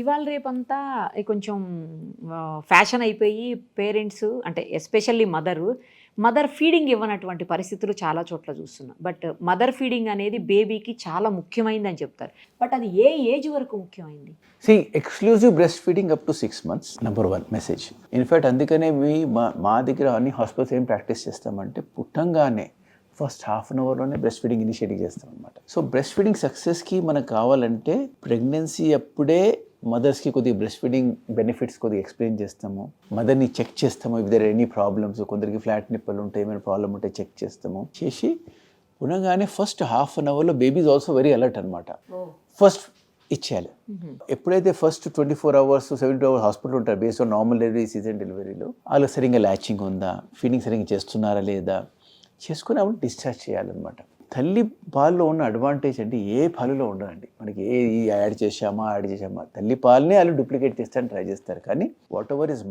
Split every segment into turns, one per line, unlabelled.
ఇవాళ రేపంతా కొంచెం ఫ్యాషన్ అయిపోయి పేరెంట్స్ అంటే ఎస్పెషల్లీ మదర్ ఫీడింగ్ ఇవ్వనటువంటి పరిస్థితులు చాలా చోట్ల చూస్తున్నాం. బట్ మదర్ ఫీడింగ్ అనేది బేబీకి చాలా ముఖ్యమైనదని చెప్తారు. బట్ అది ఏ ఏజ్ వరకు ముఖ్యమైంది?
See, exclusive breastfeeding up to 6 months, number one message. In fact, అందుకనే మా దగ్గర అన్ని హాస్పిటల్స్ ఏం ప్రాక్టీస్ చేస్తామంటే పుట్టంగానే ఫస్ట్ హాఫ్ అన్ అవర్లోనే బ్రెస్ట్ ఫీడింగ్ ఇనిషియేట్ చేస్తాం అనమాట. సో బ్రెస్ట్ ఫీడింగ్ సక్సెస్కి మనకు కావాలంటే ప్రెగ్నెన్సీ అప్పుడే మదర్స్కి కొద్దిగా బ్రెస్ట్ ఫీడింగ్ బెనిఫిట్స్ కొద్దిగా ఎక్స్ప్లెయిన్ చేస్తాము, మదర్ని చెక్ చేస్తాము. ఇఫ్ దర్ ఎనీ ప్రాబ్లమ్స్, కొందరికి ఫ్లాట్ నిప్పలు ఉంటాయి, ఏమైనా ప్రాబ్లం ఉంటే చెక్ చేస్తాము. చేసి పునగానే ఫస్ట్ హాఫ్ అన్ అవర్లో బేబీస్ ఆల్సో వెరీ అలర్ట్ అనమాట. ఫస్ట్ ఇచ్చేయాలి. ఎప్పుడైతే ఫస్ట్ 24 hours 72 hours హాస్పిటల్ ఉంటారు based on normal delivery, caesarean డెలివరీలో వాళ్ళు సరిగ్గా ల్యాచింగ్ ఉందా, ఫీడింగ్ సరిగ్గా చేస్తున్నారా లేదా చేసుకుని అప్పుడు డిశ్చార్జ్ చేయాలన్నమాట. తల్లి పాలలో ఉన్న అడ్వాంటేజ్ అంటే ఏ పాలలో ఉండదండి. మనకి యాడ్ చేసామా తల్లి పాలనే వాళ్ళు డూప్లికేట్ చేస్తారని ట్రై చేస్తారు. కానీ వాట్ ఎవర్ ఇస్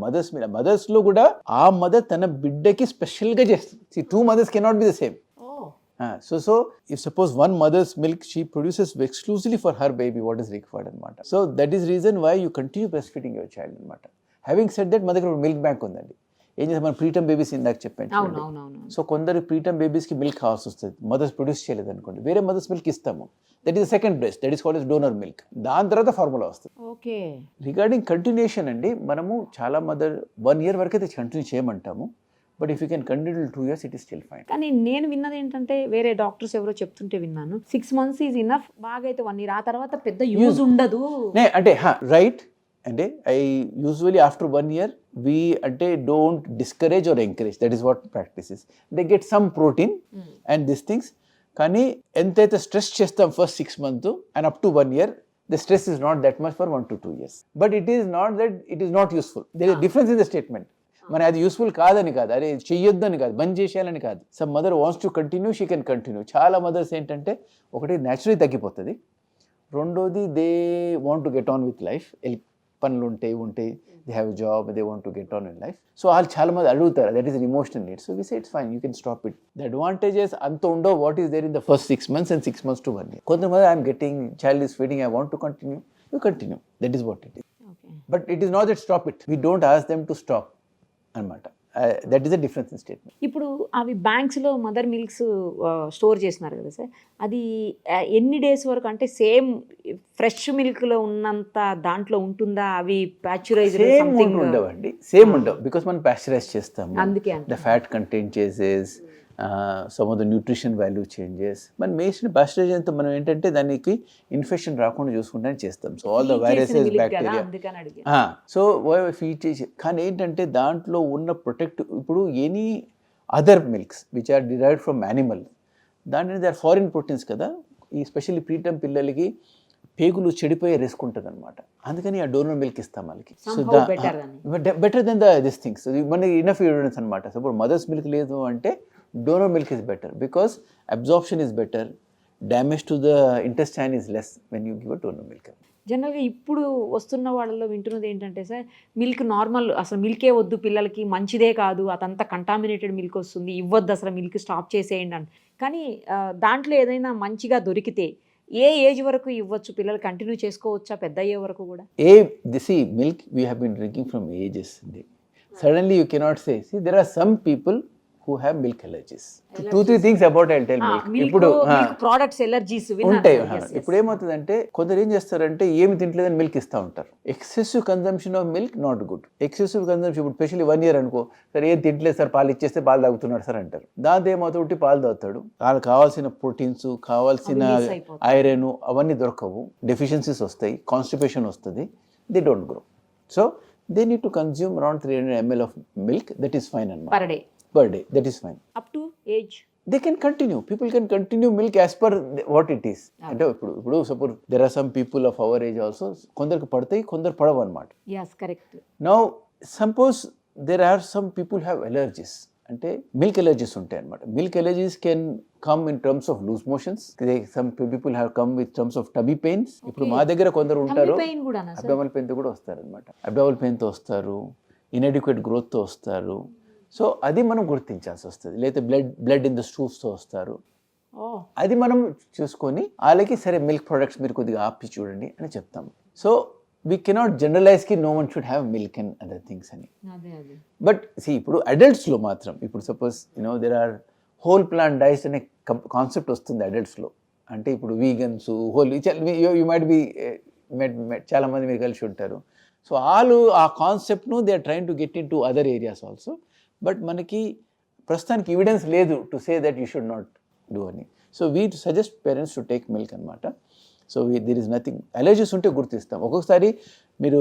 మదర్స్లో కూడా ఆ మదర్ తన బిడ్డకి స్పెషల్గా చేస్తుంది. 2 mothers cannot be the same. So if suppose one mother's milk, she produces exclusively for her baby what is required anamata. So that is reason why you continue breastfeeding your child anamata. Having said that, మన దగ్గర milk bank ఉందండి. ఏం చేస్తాం, మన preterm babies ఇందాక చెప్పాను. So కొందరు preterm బేబీస్కి milk కావాల్సి వస్తుంది, మదర్స్ ప్రొడ్యూస్ చేయలేదు అనుకోండి, వేరే మదర్స్ మిల్క్ ఇస్తాము. That is second breast, that is called donor milk. దాని తర్వాత ఫార్ములా వస్తుంది.
ఓకే.
రిగార్డింగ్ కంటిన్యూషన్ అండి, మనము చాలా మదర్ 1 year వరకు అయితే కంటిన్యూ చేయమంటాము. But if you can continue 2 years, it is still fine.
కానీ నేను విన్నది ఏంటంటే వేరే డాక్టర్స్ ఎవరో చెప్తుంటే విన్నాను, 6 months ఈజ్ ఇనఫ్, బాగా అయితే 1 year, ఆ తర్వాత పెద్ద యూజ్ ఉండదు
అంటే రైట్. అంటే I usually after 1 year we అంటే don't discourage or encourage, that is what practices. They get some protein and this things. కానీ ఎంతైతే స్ట్రెస్ చేస్తాం first 6 months and up to 1 year, the stress is not that much for 1 to 2 years. But it is not that it is not useful. There is a difference in the statement. మరి అది useful కాదని కాదు, అరే చెయ్యొద్దని కాదు, బంద్ చేసేయాలని కాదు. Some mother wants to continue, she can continue. చాలా మదర్స్ ఏంటంటే ఒకటి న్యాచురలీ తగ్గిపోతుంది, రెండోది they want to get on with life. పనులు ఉంటాయి, they have job, they want to get on with life. So వాళ్ళు చాలా మంది అడుగుతారు, that is an emotional need. So we say it's fine, you can stop it. The advantages అంత ఉండవు what is there in the first 6 months and 6 months to 1 year. కొంతమంది I'm getting, child is feeding, I want to continue, you continue. That is what it is. But it is not that stop it, we don't ask them to stop అనమాట. That is the difference in statement.
ఇప్పుడు అవి బ్యాంక్స్లో mother milks store చేస్తున్నారు కదా sir, అది ఎన్ని days వరకు, అంటే same fresh మిల్క్లో ఉన్నంత దాంట్లో ఉంటుందా? అవి ప్యాస్చరైజ్
ఉండవండి, సేమ్ ఉండవు. బికాస్ మనం ప్యాస్చరైజ్ చేస్తాము,
అందుకే
ద ఫ్యాట్ కంటెంట్ చేసేస్, some of the nutrition value changes. మనం వేసిన ప్యాస్చరైజ్ అంతా మనం ఏంటంటే దానికి ఇన్ఫెక్షన్ రాకుండా చూసుకుంటే చేస్తాం. So all the viruses, bacteria, so feed చేసి. కానీ ఏంటంటే దాంట్లో ఉన్న ప్రొటెక్ట్, ఇప్పుడు any other milks which are derived from animal, దాంట్లో దే ఆర్ ఫారిన్ ప్రోటీన్స్ కదా. ఈ స్పెషల్లీ ప్రీటమ్ పిల్లలకి పేగులు చెడిపోయే రిస్క్ ఉంటుంది అనమాట. అందుకని ఆ డోనర్ మిల్క్ ఇస్తాం వాళ్ళకి. So better then this things. మనకి ఇనఫ్ ఎవిడెన్స్ అనమాట. సపోజ్ మదర్స్ మిల్క్ లేదు అంటే donor milk is better because absorption is better, damage to the intestine is less when you give a donor milk.
జనరల్గా ఇప్పుడు వస్తున్న వాళ్ళలో వింటున్నది ఏంటంటే సార్, మిల్క్ నార్మల్, అసలు మిల్కే వద్దు పిల్లలకి, మంచిదే కాదు, అదంతా కంటామినేటెడ్ మిల్క్ వస్తుంది, ఇవ్వద్దు, అసలు మిల్క్ స్టాప్ చేసేయండి అని. కానీ దాంట్లో ఏదైనా మంచిగా దొరికితే ఏ ఏజ్ వరకు ఇవ్వచ్చు పిల్లలు, కంటిన్యూ చేసుకోవచ్చా పెద్ద అయ్యే వరకు కూడా?
Milk we have been drinking from ages. Suddenly you cannot say. See, there are some people who have milk allergies. 2-3 things about I'll tell milk.
ఇప్పుడు ప్రొడక్ట్స్ ఎలర్జీస్
ఉంటాయి. ఇప్పుడు ఏమవుతుందంటే కొందరు ఏం చేస్తారంటే ఏమి తింటలేదని మిల్క్ ఇస్తూ ఉంటారు. Excessive consumption of milk not good. Excessive consumption, ఇప్పుడు స్పెషల్లీ 1 year అనుకో, సరే ఏం తింటలేదు సార్, పాలు ఇచ్చేస్తే పాలు తాగుతున్నాడు సార్ అంటారు. దాంతో ఏమవుతుంది, పాలు తాగుతాడు, వాళ్ళకి కావాల్సిన ప్రోటీన్స్, కావాల్సిన ఐరన్ అవన్నీ దొరకవు, డెఫిషియన్సీస్ వస్తాయి, కాన్స్టిపేషన్ వస్తుంది, they don't grow. So they need to consume around 300 ml of milk. That is fine per day, that is fine.
Up to age
they can continue, people can continue milk as per what it is. అంటే ఇప్పుడు suppose there are some people of our age also, కొందరికి పడతాయి, కొందరు పడవు అన్నమాట.
yes, correct.
Now suppose there are some people have allergies, అంటే milk allergies ఉంటాయి అన్నమాట. Milk allergies can come in terms of loose motions, some people have come with terms of tummy pains. ఇప్పుడు మా దగ్గర కొందరు ఉంటారు అబ్డామినల్ పెయిన్ తో కూడా వస్తారు అనమాట. అబ్డామినల్ పెయిన్ తో వస్తారు, ఇన్ఎడిక్వేట్ గ్రోత్ తో వస్తారు. సో అది మనం గుర్తించాల్సి వస్తుంది. లేదా బ్లడ్ ఇన్ ద స్టూస్ తో వస్తారు. అది మనం చూసుకొని వాళ్ళకి సరే మిల్క్ ప్రొడక్ట్స్ మీరు కొద్దిగా ఆపి చూడండి అని చెప్తాము. సో వీ కెనాట్ జనరలైజ్ కి no one should have milk and other things అని.
అదే అదే
బట్ ఇప్పుడు అడల్ట్స్లో మాత్రం ఇప్పుడు suppose there are whole plant diets అనే కాన్సెప్ట్ వస్తుంది అడల్ట్స్లో. అంటే ఇప్పుడు vegans whole you might be చాలా మంది మీరు కలిసి ఉంటారు. సో వాళ్ళు ఆ కాన్సెప్ట్ను they are trying to get in to other areas also. But మనకి ప్రస్తుతానికి ఎవిడెన్స్ లేదు to say that you should not do అని. So we suggest parents to take milk అనమాట. So there is nothing. Allergies ఉంటే గుర్తిస్తాం. ఒక్కొక్కసారి మీరు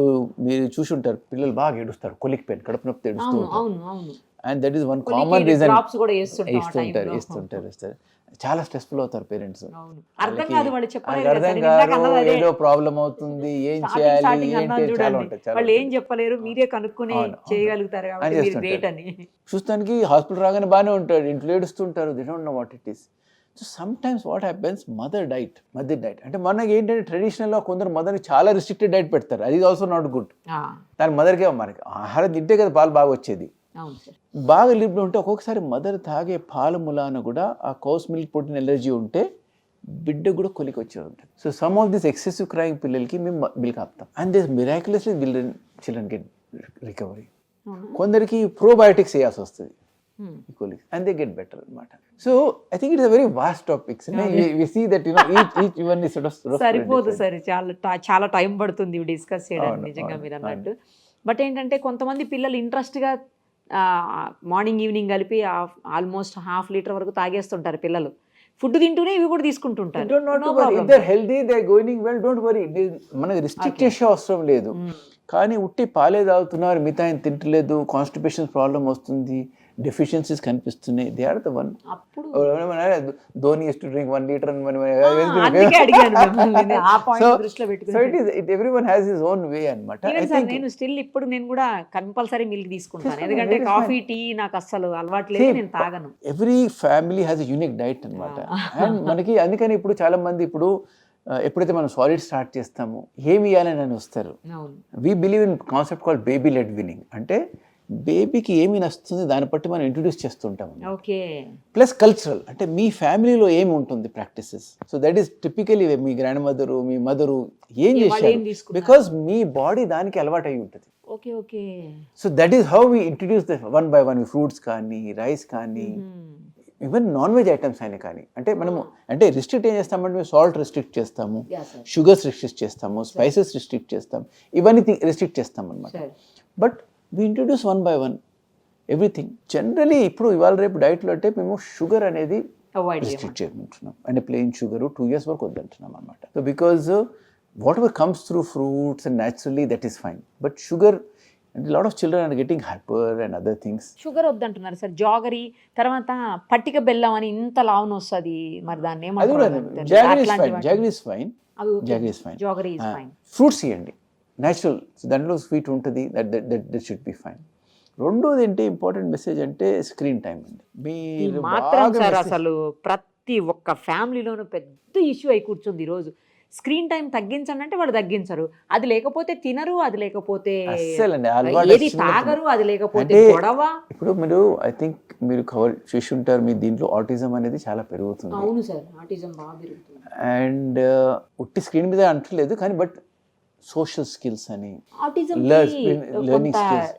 చూసి ఉంటారు, పిల్లలు బాగా ఏడుస్తారు, కొలిక్ పెయిన్, కడుపు నొప్పి ఏడుస్తూ ఉంటారు. And that is one common reason. ఇస్తుంటారు. చాలా స్ట్రెస్ఫుల్ అవుతారు పేరెంట్స్.
అర్థం కాదు,
ఏదో ప్రాబ్లం అవుతుంది, ఏం చేయాలి
వాళ్ళు ఏం చెప్పలేరు, మీరే కనుక్కొని చేయగలుగుతారు కాబట్టి.
చూస్తానికి హాస్పిటల్ రాగానే బాగానే ఉంటాడు, ఇంట్లో ఏడుస్తుంటారు, they don't know what it is. So sometimes what happens, mother diet అంటే మనకి ఏంటంటే ట్రెడిషనల్గా కొందరు మదర్ని చాలా రిస్ట్రిక్టెడ్ డైట్ పెడతారు. అది ఆల్సో నాట్ గుడ్. దాని మదర్కే మనకి ఆహారం తింటే కదా పాలు బాగా వచ్చేది. బాగా లిమిట్ ఉంటే ఒక్కొక్కసారి మదర్ తాగే పాల మూలాన కూడా ఆ కౌస్ మిల్క్ ప్రోటీన్ ఎలర్జీ ఉంటే బిడ్డ కూడా కొలికి వచ్చే ఉంటుంది. So some of this excessive crying పిల్లలకి మేము మిల్క్ ఆపుతాం. And this miraculously children get recovery. కొందరికి ప్రోబయోటిక్స్ వేయాల్సి వస్తుంది colics and they get better అనమాట. So I think it's a very vast topics. We see that each even is
సరిపోదు సరే, చాలా టైం పడుతుంది డిస్కస్ చేయడానికి నిజంగా మీరు అన్నట్టు. బట్ ఏంటంటే కొంతమంది పిల్లలు ఇంట్రెస్ట్గా మార్నింగ్ ఈవినింగ్ కలిపి ఆల్మోస్ట్ ½ లీటర్ వరకు తాగేస్తుంటారు పిల్లలు. ఫుడ్ తింటూనే ఇవి కూడా తీసుకుంటుంటారు.
మనకి రిస్ట్రిక్ట్ చేసే అవసరం లేదు. కానీ ఉట్టి పాలే తాగుతున్నారు, మిగతా ఆయన తింటలేదు, కాన్స్టిపేషన్ ప్రాబ్లం వస్తుంది, డెఫిషియన్సీస్ కనిపిస్తున్నాయి. They are the one. Dhoni use to drink 1 litre. Everyone has his own way అన్నమాట.
నేను స్టిల్ ఇప్పుడు నేను కూడా కంపల్సరీ మిల్క్ తీసుకుంటాను, ఎందుకంటే కాఫీ టీ నాకు అస్సలు అలవాటు లేదు, నేను తాగను.
Every family has a unique diet అన్నమాట. అండ్ మనకి అందుకని ఇప్పుడు చాలా మంది ఎప్పుడైతే మనం సాలిడ్ స్టార్ట్ చేస్తామో ఏమి ఇవ్వాలని అని వస్తారు. We believe in concept called baby lead winnowing. అంటే బేబీకి ఏమి నచ్చుతుంది దాన్ని బట్టి మనం ఇంట్రొడ్యూస్ చేస్తుంటాం. ప్లస్ కల్చరల్, అంటే మీ ఫ్యామిలీలో ఏమి ఉంటుంది practices. So that is typically me grand mother, me mother ఏం చేశారు, బికాస్ మీ బాడీ దానికి అలవాటు అయి ఉంటుంది. So that is how we introduce the one by one. Fruits కానీ, రైస్ కానీ, ఈవెన్ నాన్ వెజ్ ఐటమ్స్ అయినా కానీ. అంటే మనము అంటే రిస్ట్రిక్ట్ ఏం చేస్తామంటే మేము సాల్ట్ రిస్ట్రిక్ట్ చేస్తాము, షుగర్స్ రిస్ట్రిక్ట్ చేస్తాము, స్పైసెస్ రిస్ట్రిక్ట్ చేస్తాము, ఇవన్నీ రిస్ట్రిక్ట్ చేస్తాం అనమాట. But we introduce one by one everything. Generally ఇప్పుడు ఇవాళ రేపు డైట్లో అంటే మేము షుగర్ అనేది రిస్ట్రిక్ట్ చేయమంటున్నాం. అంటే ప్లెయిన్ షుగర్ 2 years వరకు వద్దంటున్నాం అనమాట. So because whatever comes through fruits and naturally that is fine. But sugar and lot of children are getting hyper and other things.
Sugar వద్దంటున్నారు సార్. జాగరీ తర్వాత పట్టిక బెల్లం అని ఇంత లావున వస్తుంది, మరి దాన్ని ఏమంటారు?
Jaggery is fine.
Jaggery is fine.
Fruits ఇవ్వండి, న్యాచురల్, దాంట్లో స్వీట్ ఉంటుంది, దట్ షుడ్ బి ఫైన్. రెండోది ఏంటి ఇంపార్టెంట్ మెసేజ్ అంటే స్క్రీన్ టైం అండి. మీరు
మాత్రం సార్ అసలు ప్రతి ఒక్క ఫ్యామిలీలోనూ పెద్ద ఇష్యూ అయి కూర్చుంది ఈరోజు. స్క్రీన్ టైం తగ్గించండి అంటే వాళ్ళు తగ్గించరు, అది లేకపోతే తినరు, అది లేకపోతే ఏది తాగరు, అది లేకపోతే గొడవ.
ఇప్పుడు మీరు ఐ థింక్ మీరు కవర్ చేసి ఉంటారు, మీ దీంట్లో ఆటిజం అనేది చాలా పెరుగుతుంది.
అవును సార్, ఆటిజం బాగా పెరుగుతుంది.
అండ్ ఉట్టి స్క్రీన్ మీద అంటలేదు కానీ బట్ సోషల్ స్కిల్స్ అని,
లెర్నింగ్ స్కిల్స్,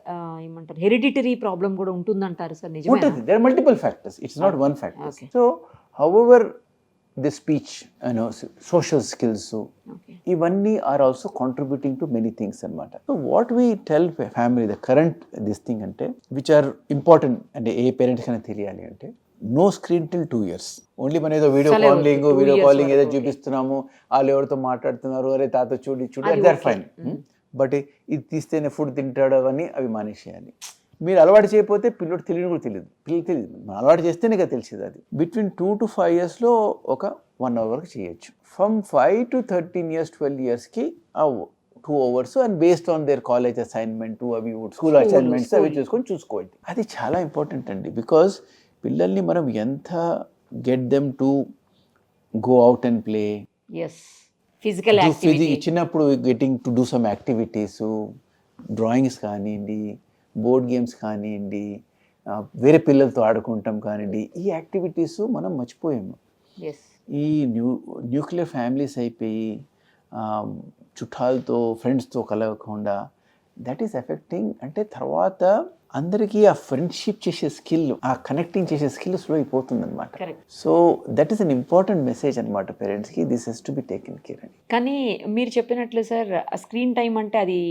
ఏమంటారు హెరిడిటరీ ప్రాబ్లం కూడా ఉంటుందంటారు సార్? నిజమే,
ఉంటుంది. There are multiple factors, it's not one factor. So however the speech, social skills, ఇవన్నీ are also contributing to many things అనమాట. So what we tell family the current this thing అంటే which are important, అంటే ఏ parents కైనా తెలియాలి అంటే no screen till 2 years. Only మన ఏదో వీడియో కాలింగ్ ఏదో చూపిస్తున్నాము, వాళ్ళు ఎవరితో మాట్లాడుతున్నారు, అరే తాత చూడు దట్ ఫైన్. బట్ ఇది తీస్తేనే ఫుడ్ తింటాడు అవన్నీ అవి మానేసేయాలి. మీరు అలవాటు చేయకపోతే పిల్లడు తెలియని కూడా తెలియదు, పిల్లలు తెలియదు, మనం అలవాటు చేస్తేనే కదా తెలిసేది. అది బిట్వీన్ 2 to 5 years ఒక 1 hour వరకు చేయొచ్చు. From 5 to 13 years 12 yearsకి 2 hours and based on their college assignment, అవి స్కూల్ అసైన్మెంట్స్ అవి చూసుకోండి. అది చాలా ఇంపార్టెంట్ అండి. బికాజ్ పిల్లల్ని మనం ఎంత get them to go out and play, చిన్నప్పుడు getting to do some activities, drawings కానివ్వండి, బోర్డ్ గేమ్స్ కానివ్వండి, వేరే పిల్లలతో ఆడుకుంటాం కానివ్వండి, ఈ యాక్టివిటీస్ మనం మర్చిపోయాము. ఈ న్యూక్లియర్ ఫ్యామిలీస్ అయిపోయి చుట్టాలతో ఫ్రెండ్స్తో కలవకుండా, దట్ ఈస్ ఎఫెక్టింగ్. అంటే తర్వాత అందరికీ ఆ ఫ్రెండ్షిప్ చేసే స్కిల్, ఆ కనెక్టింగ్ చేసే స్కిల్ స్లో అయిపోతుంది అనమాట.
Correct.
So that is an important message అనమాట పేరెంట్స్కి, this has to be taken care అని.
కానీ మీరు చెప్పినట్లు సార్ స్క్రీన్ టైం అంటే అది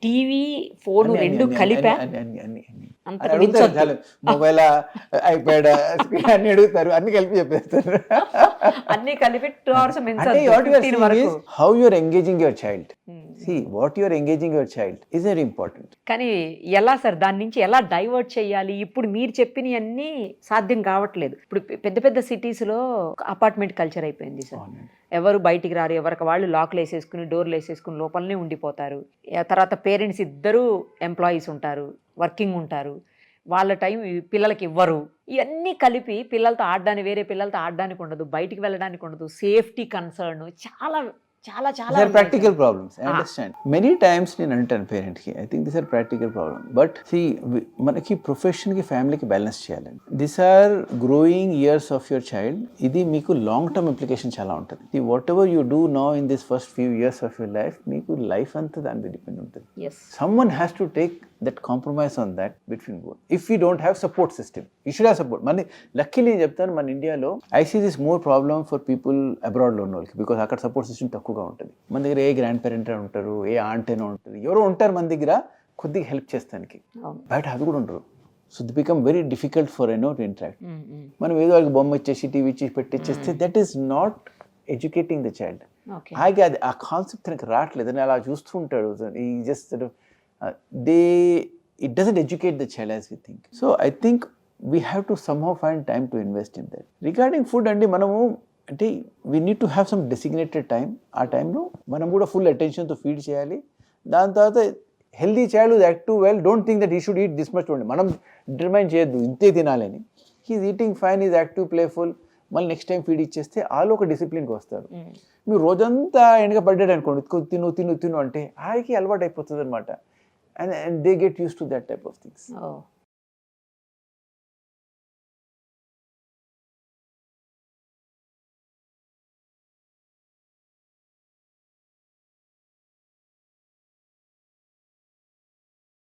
టీవీ ఫోన్ రెండు కలిపా అంత మించొద్దు.
మొబైల్, ఐప్యాడ్, అన్ని అడుగుతారు, అన్ని కలిపి చెప్పేస్తారు.
అన్ని కలిపి 2 hours
అంటే
మించొద్దు,
what you are
15
seeing
వరకు.
is how you are engaging your child. See, what you are engaging your child is very important.
కానీ ఎలా సార్ దాని నుంచి ఎలా డైవర్ట్ చేయాలి? ఇప్పుడు మీరు చెప్పినవన్నీ సాధ్యం కావట్లేదు. ఇప్పుడు పెద్ద పెద్ద సిటీస్లో అపార్ట్మెంట్ కల్చర్ అయిపోయింది సార్. ఎవరు బయటికి రారు, ఎవరికి వాళ్ళు లాక్లు వేసేసుకుని డోర్లు వేసేసుకుని లోపలనే ఉండిపోతారు. తర్వాత పేరెంట్స్ ఇద్దరు ఎంప్లాయీస్ ఉంటారు, వర్కింగ్ ఉంటారు, వాళ్ళ టైం పిల్లలకి ఇవ్వరు. ఇవన్నీ కలిపి పిల్లలతో ఆడడానికి, వేరే పిల్లలతో ఆడడానికి ఉండదు, బయటికి వెళ్ళడానికి ఉండదు, సేఫ్టీ కన్సర్న్, చాలా చాలా చాలా
These are practical problems. I understand. Many times నేను అంటాను పేరెంట్కి, I think this are practical problem. But మనకి ప్రొఫెషన్కి ఫ్యామిలీకి బ్యాలెన్స్ చేయాలండి. This are growing years of your child. ఇది మీకు లాంగ్ టర్మ్ ఇంప్లికేషన్ చాలా ఉంటుంది. Whatever you do now in this first few years of your life, మీకు life అంతా దాని మీద డిపెండ్ ఉంటుంది. Someone has to take that compromise on that between both. If we don't have support system, you should have support. Luckily నేను చెప్తాను, మన ఇండియాలో I see this more problem for people abroad లో ఉన్న వాళ్ళకి, బికాస్ అక్కడ support system తక్కువగా ఉంటుంది. మన దగ్గర ఏ గ్రాండ్ పేరెంట్ ఉంటారు, ఏ ఆంట్ అయినా ఉంటుంది, ఎవరో ఉంటారు మన దగ్గర కొద్దిగా హెల్ప్ చేస్తానికి. బయట అది కూడా ఉండరు. So the become very difficult for to interact. మనం ఏదో వాళ్ళకి బొమ్మ ఇచ్చేసి టీవీ ఇచ్చేసి పెట్టిచ్చేస్తే that is not educating the child. అలాగే అది ఆ కాన్సెప్ట్ తనకి రావట్లేదు అని అలా చూస్తూ ఉంటాడు. ఈ just it doesn't educate the child as we think. So I think we have to somehow find time to invest in that. Regarding food, and మనము అంటే we need to have some designated time. ఆ టైంలో మనం కూడా full అటెన్షన్తో feed చేయాలి. దాని తర్వాత healthy child who's active well, don't think that he should eat this much only. మనం డిటర్మైన్ చేయొద్దు ఇంతే తినాలని. He's eating fine, is active, playful. మళ్ళీ నెక్స్ట్ టైం ఫీడ్ ఇచ్చేస్తే వాళ్ళు ఒక డిసిప్లిన్కి వస్తారు. మీరు రోజంతా ఎండగా పడ్డాడు అనుకోండి, తిను తిను తిను అంటే ఆయనకి అలవాటు అయిపోతుంది అనమాట. And they get used to that type of things.